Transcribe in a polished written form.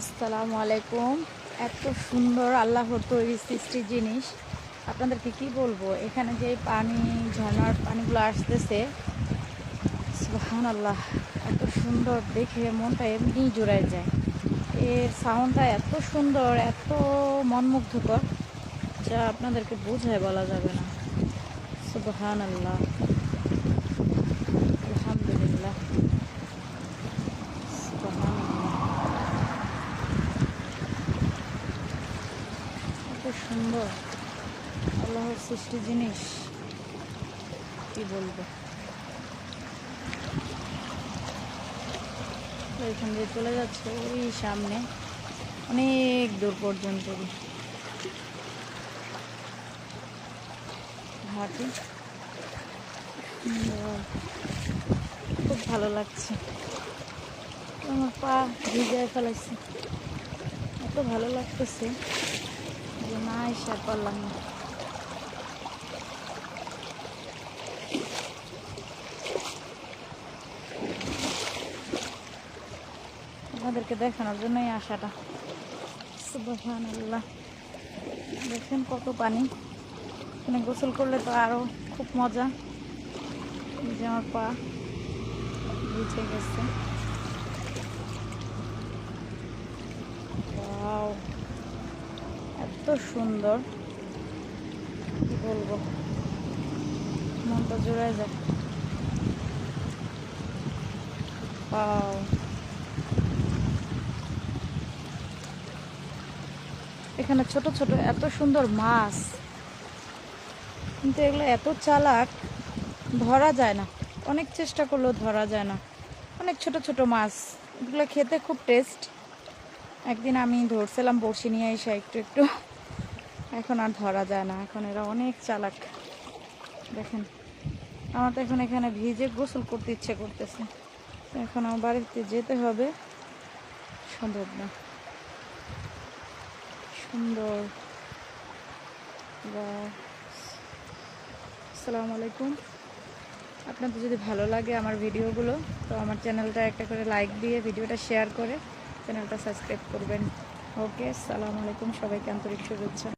আসসালামু আলাইকুম। এত সুন্দর আল্লাহর তৈরি সৃষ্টি জিনিস, আপনাদেরকে কি বলবো। এখানে যে পানি, ঝর্ণার পানিগুলো আসতেছে, সুবহানাল্লাহ, এত সুন্দর দেখে মনটা এমনিই জুড়ায় যায়। এর সাউন্ডটা এত সুন্দর, এত মনমুগ্ধকর, যা আপনাদেরকে বোঝায় বলা যাবে না। সুবহানাল্লাহ, আলহামদুলিল্লাহ, সুবহানাল্লাহ। এত সুন্দর আল্লাহর সৃষ্টি জিনিস, কি বলবো। এখান দিয়ে চলে যাচ্ছে ওই সামনে অনেক দূর পর্যন্ত ঘাটে। খুব ভালো লাগছে, আমার পা ভিজায় ফেলাইছে, এত ভালো লাগতেছে যে না এসে আর পারলাম না। আপনাদেরকে দেখানোর জন্যই আসাটা। সুবহানাল্লাহ, দেখেন কত পানি। এখানে গোসল করলে তো আরো খুব মজা। এই যে আমার পা ভিজে গেছে। ওয়াও, এত সুন্দর, কি বলবো, মনটা জুড়ে যায়। ওয়াও, এখানে ছোট ছোট এত সুন্দর মাছ, কিন্তু এগুলো এত চালাক, ধরা যায় না। অনেক চেষ্টা করলেও ধরা যায় না। অনেক ছোট ছোট মাছ, এগুলো খেতে খুব টেস্ট। একদিন আমি ধরছিলাম বড়শি নিয়ে এসে একটু একটু, এখন আর ধরা যায় না। এখন এরা অনেক চালাক। দেখেন, আমার তো এখন এখানে ভিজে গোসল করতে ইচ্ছে করতেছে। এখন আমার বাড়িতে যেতে হবে, সম্ভব না। সুন্দর। আসসালামু আলাইকুম। আপনাদের যদি ভালো লাগে আমার ভিডিওগুলো, তো আমার চ্যানেলটা একটা করে লাইক দিয়ে ভিডিওটা শেয়ার করে চ্যানেলটা সাবস্ক্রাইব করবেন। ওকে, আসসালামু আলাইকুম, সবাইকে আন্তরিক শুভেচ্ছা।